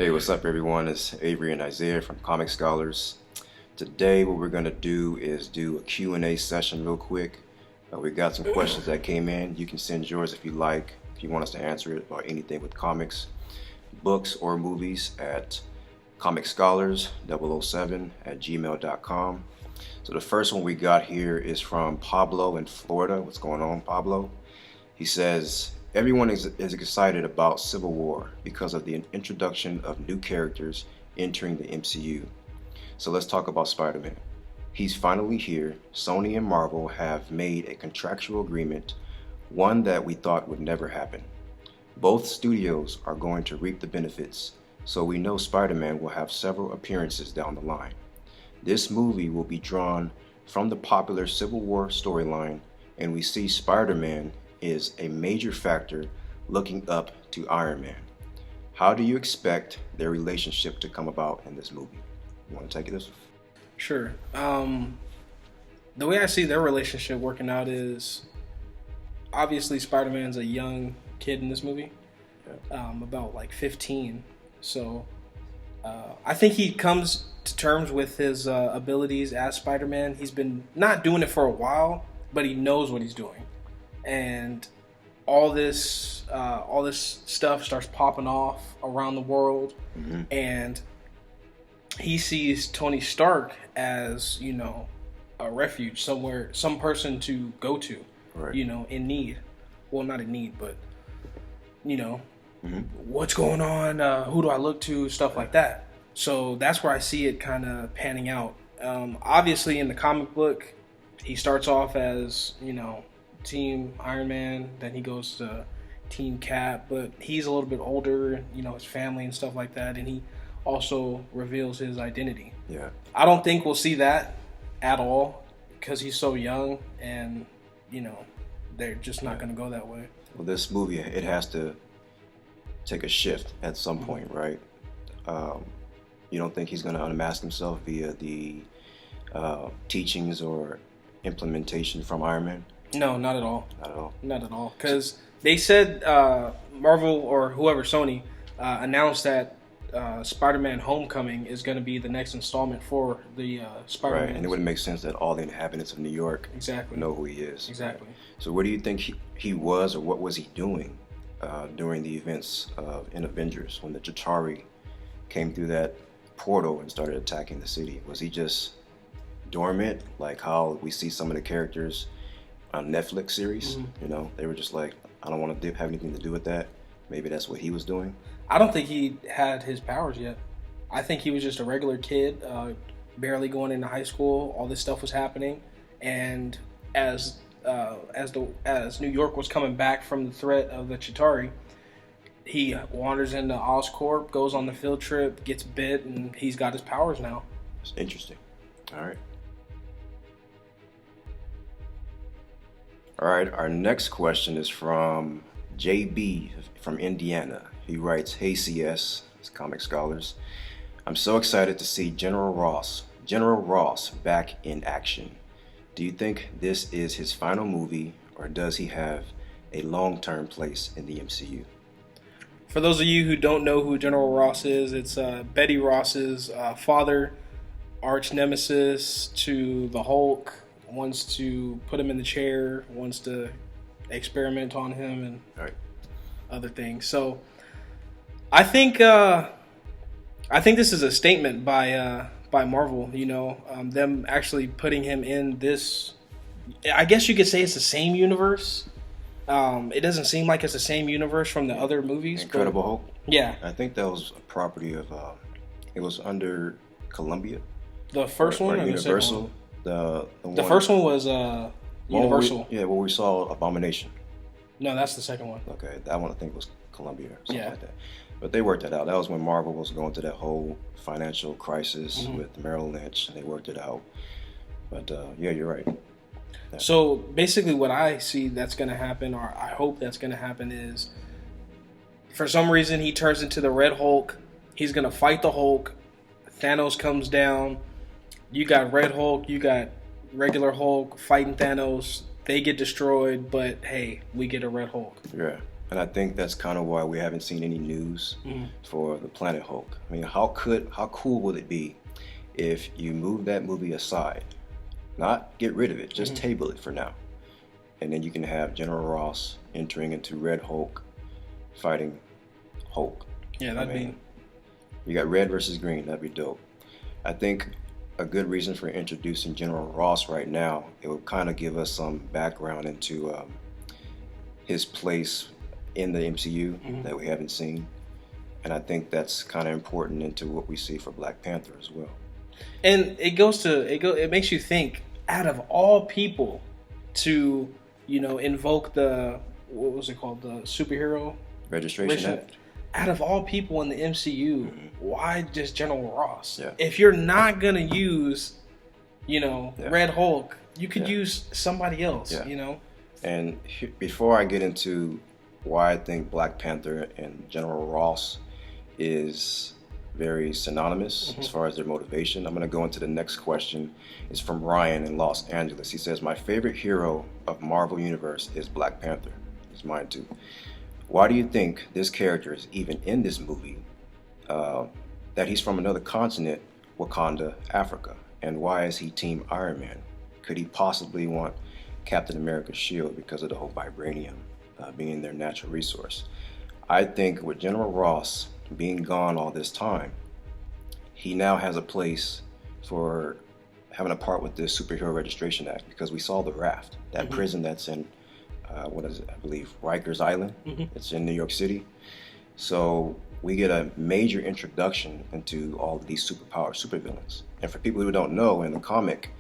Hey, what's up, everyone? It's Avery and Isaiah from Comic Scholars. Today, what we're going to do is do a Q&A session real quick. We got some questions that came in. You can send yours if you like, if you want us to answer it about anything with comics, books, or movies at comicscholars007@gmail.com. So the first one we got here is from Pablo in Florida. What's going on, Pablo? He says, everyone is excited about Civil War because of the introduction of new characters entering the MCU. So let's talk about Spider-Man. He's finally here. Sony and Marvel have made a contractual agreement, one that we thought would never happen. Both studios are going to reap the benefits, so we know Spider-Man will have several appearances down the line. This movie will be drawn from the popular Civil War storyline, and we see Spider-Man is a major factor looking up to Iron Man. How do you expect their relationship to come about in this movie? You want to take this? Sure. The way I see their relationship working out is obviously Spider-Man's a young kid in this movie, about like 15. So I think he comes to terms with his abilities as Spider-Man. He's been not doing it for a while, but he knows what he's doing. And all this stuff starts popping off around the world, and he sees Tony Stark as, a refuge somewhere, some person to go to, right. In need. Well, not in need, but what's going on? Who do I look to? Stuff like that. So that's where I see it kind of panning out. Obviously, in the comic book, he starts off as Team Iron Man, then he goes to Team Cap, but he's a little bit older, his family and stuff like that, and he also reveals his identity. Yeah. I don't think we'll see that at all because he's so young, and they're just not going to go that way. Well, this movie, it has to take a shift at some point, right? You don't think he's going to unmask himself via the teachings or implementation from Iron Man? No, not at all. Not at all. Not at all. Because they said Marvel or whoever, Sony, announced that Spider-Man Homecoming is going to be the next installment for the Spider-Man. Right, and it wouldn't make sense that all the inhabitants of New York know who he is. Exactly. So where do you think he was, or what was he doing during the events in Avengers when the Chitauri came through that portal and started attacking the city? Was he just dormant, like how we see some of the characters on Netflix series? They were just like, I don't want to have anything to do with that. Maybe that's what he was doing. I don't think he had his powers yet. I think he was just a regular kid, barely going into high school. All this stuff was happening, and as New York was coming back from the threat of the Chitauri, he wanders into Oscorp, goes on the field trip, gets bit, and he's got his powers now. It's interesting. All right. All right, our next question is from JB from Indiana. He writes, "Hey CS, it's Comic Scholars. I'm so excited to see General Ross back in action. Do you think this is his final movie, or does he have a long-term place in the MCU?" For those of you who don't know who General Ross is, it's Betty Ross's father, arch nemesis to the Hulk. Wants to put him in the chair, wants to experiment on him and other things. So I think this is a statement by Marvel, them actually putting him in this, I guess you could say it's the same universe. It doesn't seem like it's the same universe from the other movies. Incredible Hulk? Yeah. I think that was a property of, it was under Columbia. The first one or Universal? The first one was Universal. Where we saw Abomination. No, that's the second one. Okay, that one I think was Columbia or something like that. But they worked that out. That was when Marvel was going through that whole financial crisis with Merrill Lynch, and they worked it out. But yeah, you're right. Yeah. So basically what I see that's going to happen, or I hope that's going to happen, is for some reason he turns into the Red Hulk. He's going to fight the Hulk. Thanos comes down. You got Red Hulk, you got regular Hulk fighting Thanos. They get destroyed, but hey, we get a Red Hulk. Yeah. And I think that's kind of why we haven't seen any news for the Planet Hulk. I mean, how cool would it be if you move that movie aside, not get rid of it, just table it for now, and then you can have General Ross entering into Red Hulk, fighting Hulk. Yeah, that'd be. You got red versus green. That'd be dope. I think a good reason for introducing General Ross right now, it would kind of give us some background into his place in the MCU that we haven't seen, and I think that's kind of important into what we see for Black Panther as well. And it makes you think, out of all people to, invoke the, what was it called, the superhero registration act. Out of all people in the MCU, why just General Ross? Yeah. If you're not gonna use, Red Hulk, you could use somebody else. Yeah. And before I get into why I think Black Panther and General Ross is very synonymous as far as their motivation, I'm going to go into the next question. It's from Ryan in Los Angeles. He says, my favorite hero of Marvel Universe is Black Panther. It's mine too. Why do you think this character is even in this movie? That he's from another continent, Wakanda, Africa. And why is he Team Iron Man? Could he possibly want Captain America's shield because of the whole vibranium being their natural resource? I think with General Ross being gone all this time, he now has a place for having a part with this Superhero Registration Act, because we saw the Raft, that prison that's in, what is it, I believe, Rikers Island. It's in New York City. So we get a major introduction into all of these supervillains. And for people who don't know, in the comic,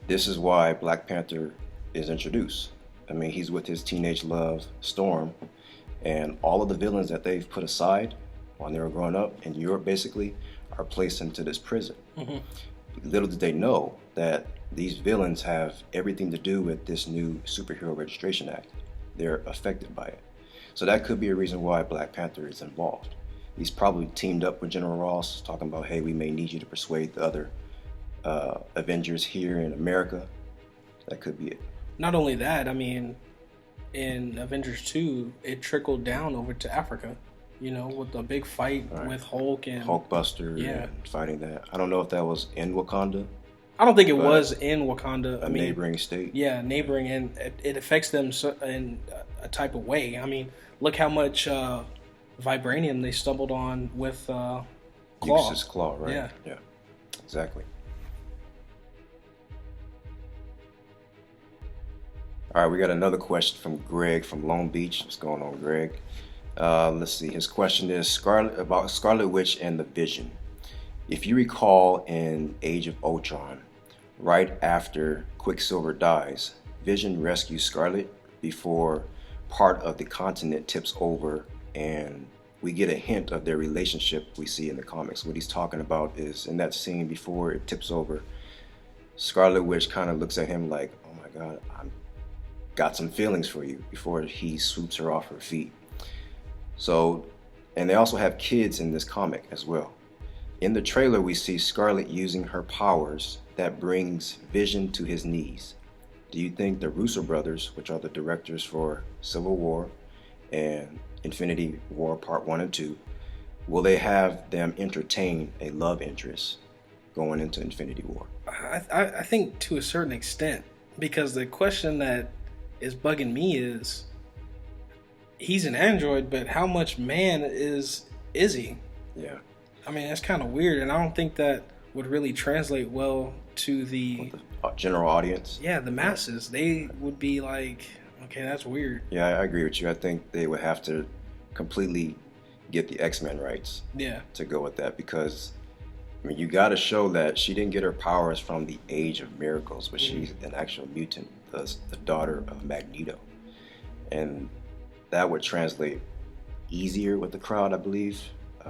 this is why Black Panther is introduced. I mean, he's with his teenage love, Storm, and all of the villains that they've put aside when they were growing up in Europe, basically, are placed into this prison. Little did they know that these villains have everything to do with this new Superhero Registration Act. They're affected by it. So that could be a reason why Black Panther is involved. He's probably teamed up with General Ross, talking about, hey, we may need you to persuade the other Avengers here in America. That could be it. Not only that, I mean, in Avengers 2, it trickled down over to Africa, with the big fight with Hulk and Hulkbuster and fighting that. I don't know if that was in Wakanda. I don't think it was in Wakanda. A neighboring state. Yeah, neighboring, and it affects them in a type of way. I mean, look how much vibranium they stumbled on with Claw. Ux's Claw, right? Yeah, exactly. All right, we got another question from Greg from Long Beach. What's going on, Greg? Let's see. His question is about Scarlet Witch and the Vision. If you recall, in Age of Ultron, right after Quicksilver dies, Vision rescues Scarlet before part of the continent tips over, and we get a hint of their relationship we see in the comics. What he's talking about is, in that scene before it tips over, Scarlet Witch kind of looks at him like, oh my God, I'm got some feelings for you, before he swoops her off her feet. So, and they also have kids in this comic as well. In the trailer, we see Scarlet using her powers that brings Vision to his knees. Do you think the Russo brothers, which are the directors for Civil War and Infinity War Part 1 and 2, will they have them entertain a love interest going into Infinity War? I think to a certain extent, because the question that is bugging me is, he's an android, but how much man is he? Yeah. I mean, that's kind of weird, and I don't think that would really translate well to the general audience. Yeah, the masses. They would be like, okay, that's weird. Yeah, I agree with you. I think they would have to completely get the X-Men rights. Yeah. To go with that, because I mean, you got to show that she didn't get her powers from the Age of Miracles, but she's an actual mutant, the daughter of Magneto, and that would translate easier with the crowd, I believe.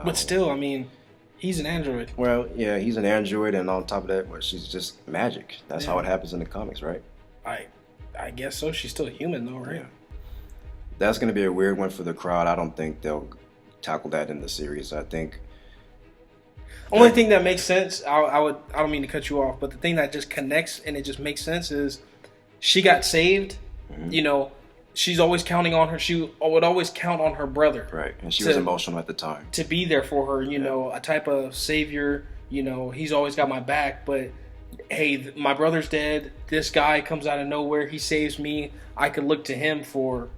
But still, I mean, he's an android. Well, yeah, he's an android, and on top of that, well, she's just magic. That's how it happens in the comics, right? I guess so. She's still human, though, right? Yeah. That's going to be a weird one for the crowd. I don't think they'll tackle that in the series. I think only thing that makes sense, I don't mean to cut you off, but the thing that just connects and it just makes sense is she got saved, she's always counting on her. She would always count on her brother. Right, and she was emotional at the time. To be there for her, you know, a type of savior. You know, he's always got my back, but hey, my brother's dead. This guy comes out of nowhere. He saves me. I could look to him for,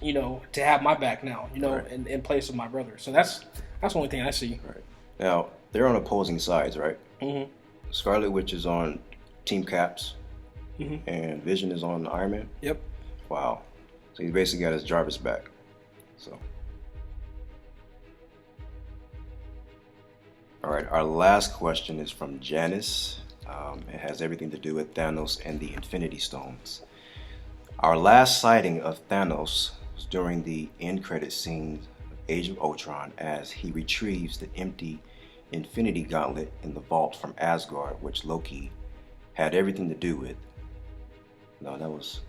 you know, to have my back now, you know, in place of my brother. So that's the only thing I see. Right. Now, they're on opposing sides, right? Mm-hmm. Scarlet Witch is on Team Caps, and Vision is on Iron Man. Yep. Wow. So he's basically got his Jarvis back. So. All right, our last question is from Janice. It has everything to do with Thanos and the Infinity Stones. Our last sighting of Thanos was during the end credit scene of Age of Ultron as he retrieves the empty Infinity Gauntlet in the vault from Asgard, which Loki had everything to do with. No, that was...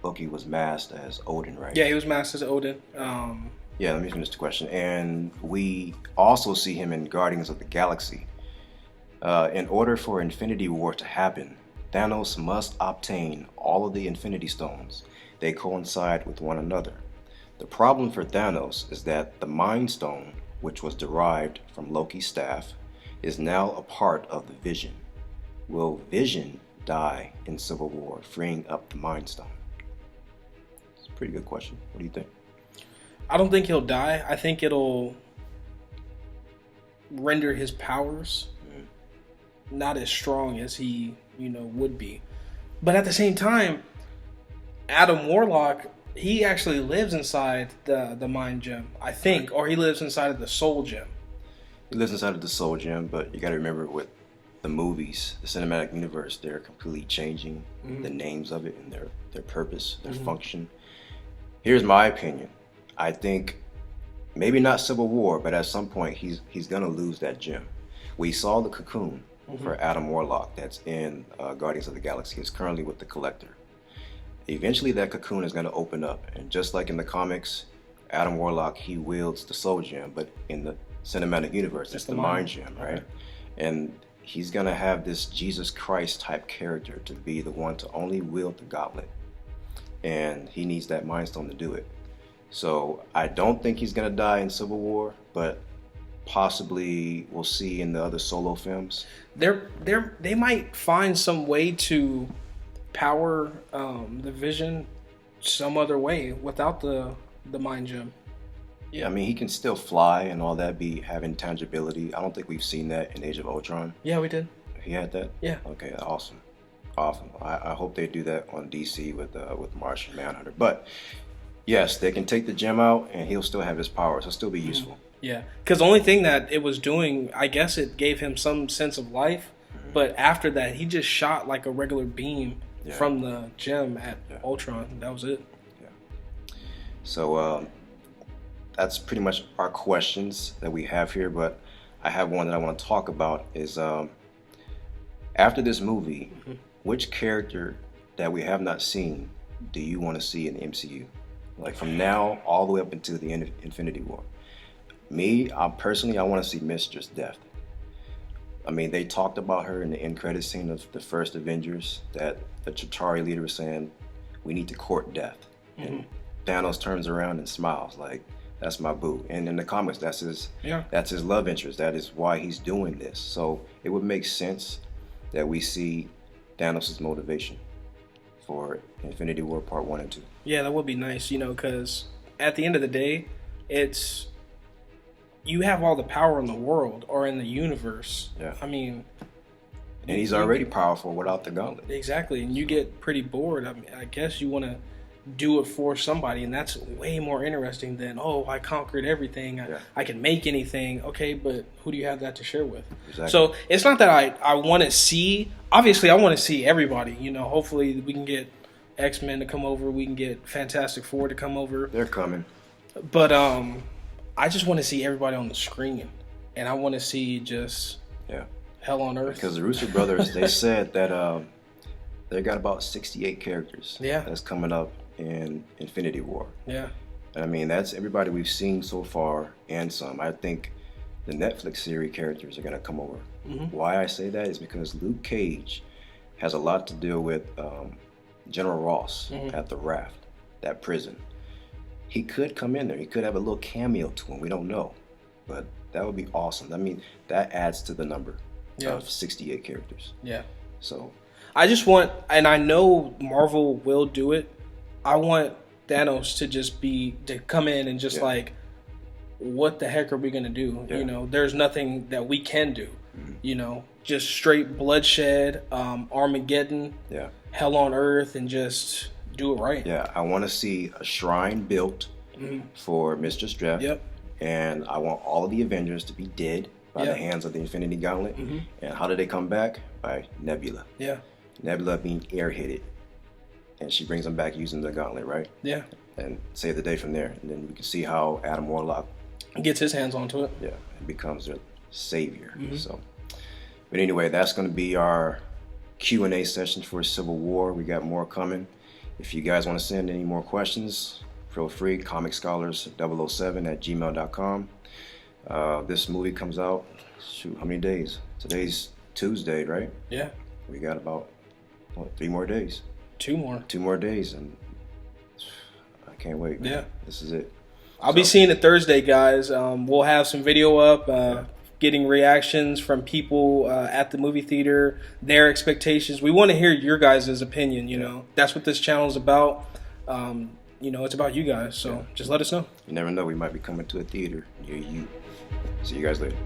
Loki was masked as Odin, right? Yeah, he was masked as Odin. Yeah, let me finish the question. And we also see him in Guardians of the Galaxy. In order for Infinity War to happen, Thanos must obtain all of the Infinity Stones. They coincide with one another. The problem for Thanos is that the Mind Stone, which was derived from Loki's staff, is now a part of the Vision. Will Vision die in Civil War, freeing up the Mind Stone? It's a pretty good question. What do you think? I don't think he'll die. I think it'll render his powers not as strong as he, you know, would be. But at the same time, Adam Warlock, he actually lives inside the Mind Gem, I think, or he lives inside of the Soul Gem. He lives inside of the Soul Gem, but you got to remember with the movies, the cinematic universe, they're completely changing the names of it and their purpose, their function. Here's my opinion. I think maybe not Civil War, but at some point he's gonna lose that gem. We saw the cocoon for Adam Warlock that's in Guardians of the Galaxy. It's currently with the Collector. Eventually that cocoon is gonna open up, and just like in the comics, Adam Warlock, he wields the Soul Gem, but in the cinematic universe, it's the Mind Gem, right? And he's gonna have this Jesus Christ type character to be the one to only wield the gauntlet, and he needs that Mind Stone to do it. So I don't think he's gonna die in Civil War, but possibly we'll see in the other solo films. They might find some way to power the Vision some other way without the Mind Gem. Yeah, I mean he can still fly and all that, have intangibility. I don't think we've seen that in Age of Ultron. Yeah, we did. He had that? Yeah. Okay, awesome. I hope they do that on DC with Martian Manhunter. But yes, they can take the gem out and he'll still have his powers. He'll still be useful. Yeah, because the only thing that it was doing, I guess it gave him some sense of life. But after that, he just shot like a regular beam from the gem at Ultron. That was it. Yeah. So that's pretty much our questions that we have here. But I have one that I want to talk about is after this movie, which character that we have not seen do you want to see in the MCU? Like from now all the way up until the end of Infinity War. Me, I want to see Mistress Death. I mean, they talked about her in the end credit scene of the first Avengers, that the Chitauri leader was saying, we need to court death. And Thanos turns around and smiles like, that's my boo. And in the comics, that's his love interest. That is why he's doing this. So it would make sense that we see Thanos' motivation for Infinity War Part 1 and 2. Yeah, that would be nice, you know, because at the end of the day, it's... you have all the power in the world or in the universe. Yeah. I mean... and he's already powerful without the gauntlet. Exactly, and you get pretty bored. I mean, I guess you want to do it for somebody, and that's way more interesting than, oh, I conquered everything. I can make anything. Okay, but who do you have that to share with? Exactly. So it's not that I want to see... obviously, I want to see everybody. You know, hopefully we can get X-Men to come over. We can get Fantastic Four to come over. They're coming. But I just want to see everybody on the screen, and I want to see just hell on earth. Because the Russo brothers, they said that they got about 68 characters that's coming up in Infinity War. Yeah. And I mean, that's everybody we've seen so far and some. I think the Netflix series characters are going to come over. Why I say that is because Luke Cage has a lot to do with General Ross at the Raft. that prison. He could come in there. He could have a little cameo to him. We don't know, but that would be awesome. I mean, that adds to the number of 68 characters. Yeah. So I just want, and I know Marvel will do it. I want Thanos to come in and just like, what the heck are we gonna do? You know, there's nothing that we can do. You know, just straight bloodshed, Armageddon, hell on earth, and just do it right. Yeah, I want to see a shrine built for Mr. Strep. Yep. And I want all of the Avengers to be dead by the hands of the Infinity Gauntlet. And how did they come back? By Nebula. Yeah. Nebula being airheaded. And she brings them back using the gauntlet, right? Yeah. And save the day from there. And then we can see how Adam Warlock gets his hands onto it. Yeah, and becomes their savior. So, but anyway, that's going to be our Q&A session for Civil War. We got more coming. If you guys want to send any more questions, feel free. comicscholars007@gmail.com. This movie comes out, shoot, how many days? Today's Tuesday, right? Yeah. We got about, 3 more days? 2 more. 2 more days, and I can't wait, man. Yeah. This is it. I'll be seeing it Thursday, guys. We'll have some video up, getting reactions from people at the movie theater, their expectations. We want to hear your guys' opinion, you know. That's what this channel is about. You know, it's about you guys, so just let us know. You never know. We might be coming to a theater near you. See you guys later.